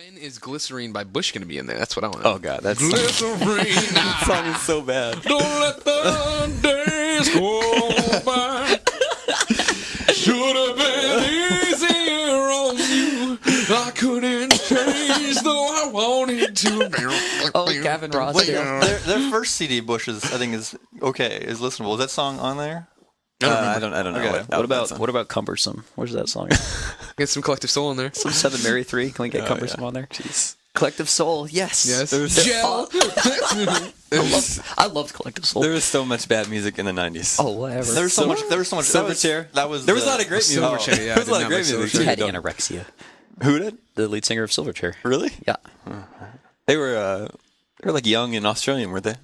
When is Glycerine by Bush going to be in there? That's what I want to know. Oh, God. That Glycerine. song is so bad. Don't let the days go by. Should have been easier on you. I couldn't change, though I wanted to. Oh, Gavin Ross. Their first CD, Bush's, I think is listenable. Is that song on there? I don't know. Okay. What about Cumbersome? Where's that song? Get some Collective Soul in there. Some Seven Mary 3. Can we get Cumbersome on there? Jeez. Collective Soul, yes. Gel. I loved Collective Soul. There was so much bad music in the 90s. Oh, whatever. There was so much. Silverchair. There was a lot of great music. Silverchair, yeah. There was a lot of great music. He had too. anorexia. Who did? The lead singer of Silverchair. Really? Yeah. They were like young and Australian, weren't they?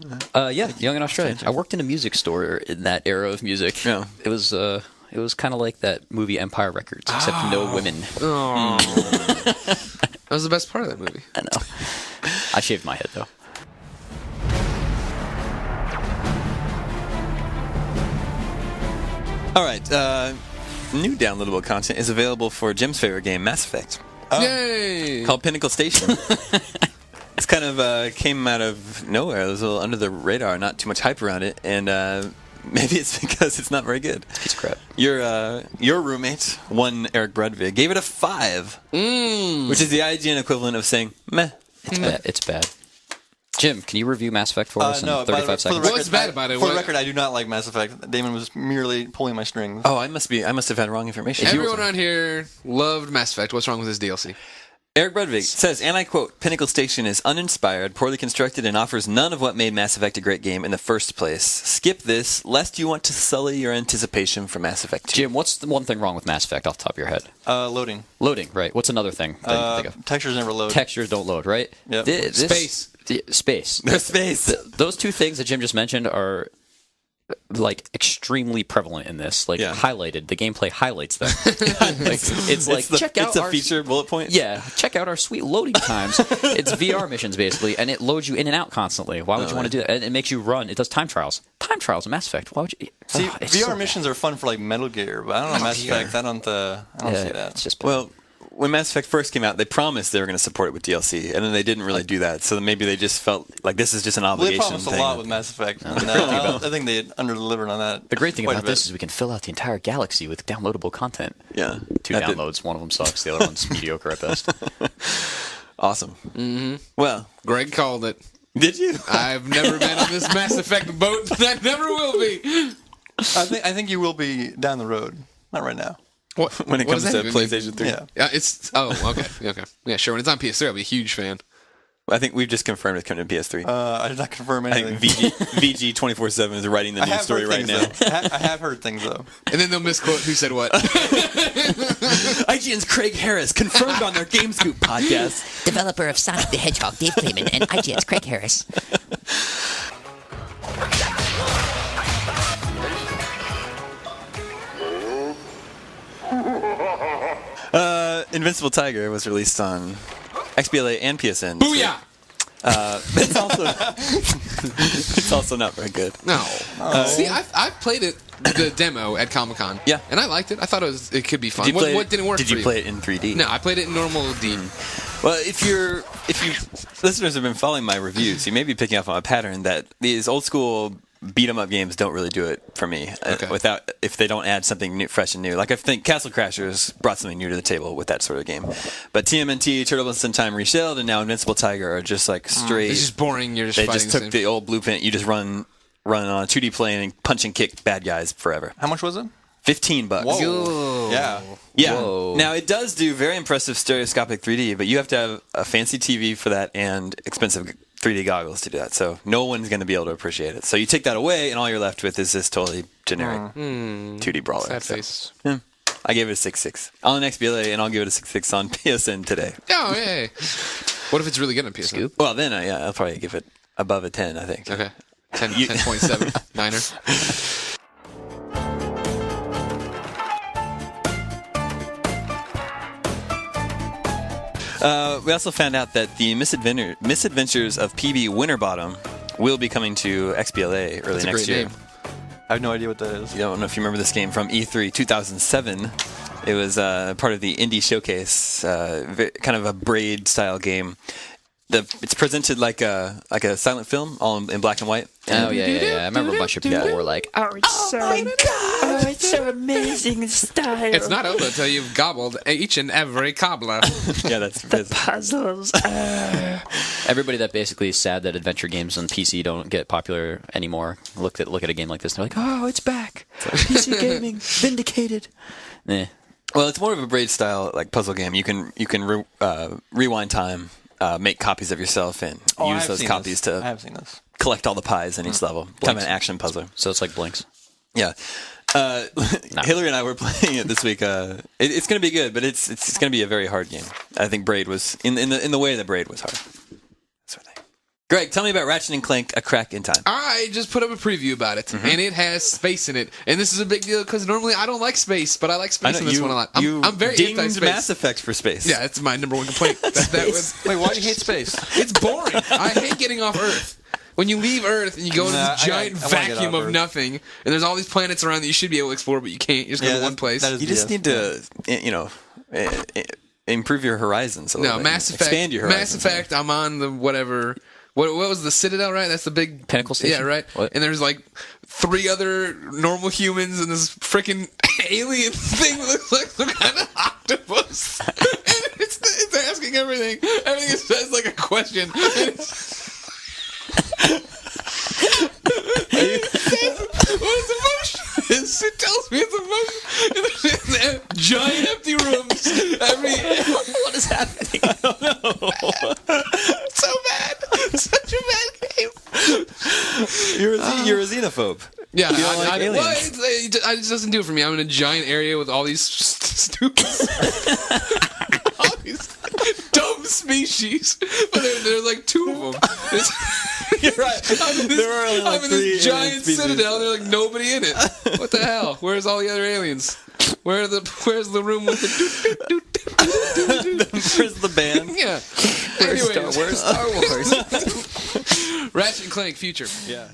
Yeah, young and Australian. I worked in a music store in that era of music. Yeah. It was kind of like that movie Empire Records, except no women. Oh. That was the best part of that movie. I know. I shaved my head, though. All right. New downloadable content is available for Jim's favorite game, Mass Effect. Yay! Called Pinnacle Station. It's kind of came out of nowhere. It was a little under the radar, not too much hype around it, and maybe it's because it's not very good. Piece of crap. Your roommate, one Eric Brudvig, gave it a 5, which is the IGN equivalent of saying meh. It's bad. Jim, can you review Mass Effect for us in 35 seconds? What's bad about it? For the record, I do not like Mass Effect. Damon was merely pulling my strings. Oh, I must have had wrong information. Everyone around here loved Mass Effect. What's wrong with this DLC? Eric Brudvig says, and I quote, Pinnacle Station is uninspired, poorly constructed, and offers none of what made Mass Effect a great game in the first place. Skip this, lest you want to sully your anticipation for Mass Effect 2. Jim, what's the one thing wrong with Mass Effect off the top of your head? Loading. Loading, right. What's another thing that you think of? Textures never load. Textures don't load, right? Yep. Space. Space. Space. Those two things that Jim just mentioned are like extremely prevalent in this, like highlighted. The gameplay highlights them. It's a feature bullet point. Yeah, check out our sweet loading times. It's VR missions basically, and it loads you in and out constantly. Why would you want to do that? And it makes you run. It does time trials. Time trials in Mass Effect. Why would you? See, VR missions are fun for like Metal Gear, but I don't know Mass Effect. I don't see that. It's just well. When Mass Effect first came out, they promised they were going to support it with DLC, and then they didn't really do that. So maybe they just felt like this is just an obligation. Well, they promised a lot with Mass Effect. And, I think they under-delivered on that. The great thing about this is we can fill out the entire galaxy with downloadable content. Yeah. 2 downloads. One of them sucks. The other one's mediocre at best. Awesome. Mm-hmm. Well, Greg called it. Did you? I've never been on this Mass Effect boat. I never will be. I think you will be down the road. Not right now. When it comes to PlayStation 3. Yeah. It's okay. Yeah, sure. When it's on PS3, I'll be a huge fan. I think we've just confirmed it's coming to PS3. I did not confirm I anything. think VG 24/7 is writing the news story right now. I have heard things though. And then they'll misquote who said what. IGN's Craig Harris confirmed on their Game Scoop podcast. Developer of Sonic the Hedgehog, Dave Freeman, and IGN's Craig Harris. Invincible Tiger was released on XBLA and PSN. Booyah! It's also not very good. No. See, I've played it, the demo at Comic-Con. Yeah. And I liked it. I thought it could be fun. Did you play What didn't work Did for you play it in 3D? No, I played it in normal D. Well, if you listeners have been following my reviews, you may be picking up on a pattern that these old school beat 'em up games don't really do it for me. If they don't add something new, fresh and new. Like I think Castle Crashers brought something new to the table with that sort of game. But TMNT, Turtle in Time Reshelled, and now Invincible Tiger are just like straight. It's just boring. You're just they fighting just took the old blueprint. You just run on a 2D plane and punch and kick bad guys forever. How much was it? $15. Whoa. Yeah. Whoa. Now it does do very impressive stereoscopic 3D, but you have to have a fancy TV for that and expensive 3D goggles to do that. So no one's going to be able to appreciate it. So you take that away, and all you're left with is this totally generic 2D brawler. Sad face. Yeah. I gave it a 6.6 on XBLA, and I'll give it a 6.6 on PSN today. Oh, yay. What if it's really good on PSN? Scoop? Well, then I'll probably give it above a 10, I think. Okay. 10.7. Niner. We also found out that the Misadventures of PB Winterbottom will be coming to XBLA early next year. Name. I have no idea what that is. You don't know if you remember this game from E3 2007. It was part of the indie showcase, kind of a Braid style game. It's presented like a silent film, all in black and white. Oh yeah. I remember a bunch of people were like, "Oh, it's it's so amazing in style." It's not over until you've gobbled each and every cobbler. Yeah, that's puzzles. Everybody that basically is sad that adventure games on PC don't get popular anymore look at a game like this and they're like, "Oh, it's back! PC gaming vindicated." Nah. Well, it's more of a Braid style like puzzle game. You can rewind time. Make copies of yourself and use those copies to collect all the pies in each level. Kind of an action puzzler. So it's like Blinks. Yeah. Hillary and I were playing it this week. It's going to be good, but it's going to be a very hard game. I think Braid was in the way that Braid was hard. Sort of thing. Greg, tell me about Ratchet and Clank: A Crack in Time. I just put up a preview about it, and it has space in it. And this is a big deal because normally I don't like space, but I like space in this one a lot. I'm very anti-space. Mass Effect for space. Yeah, that's my number one complaint. That was. Wait, why do you hate space? It's boring. I hate getting off Earth. When you leave Earth and you go into this giant vacuum of nothing, and there's all these planets around that you should be able to explore, but you can't. You just go to one place. You just need to, improve your horizons a little bit. Mass Effect. Expand your horizons. Mass Effect, I'm on the whatever. What was the Citadel, right? That's the big... Pinnacle Station? Yeah, right? What? And there's like 3 other normal humans and this freaking alien thing that looks like some kind of octopus. And it's asking everything. Everything it says like a question. What's emotion? It tells me it's emotion. Giant empty rooms. What is happening? I don't know. So bad. Such a bad game. You're a xenophobe. Yeah, You don't like aliens. it just doesn't do it for me. I'm in a giant area with all these stupid, all these dumb species, but there's like 2 of them. You're right. I'm in this giant citadel, and there's like nobody in it. What the hell? Where's all the other aliens? Where's the room with the Where's the band? Yeah. Where's Star Wars? Ratchet and Clank Future. Yeah.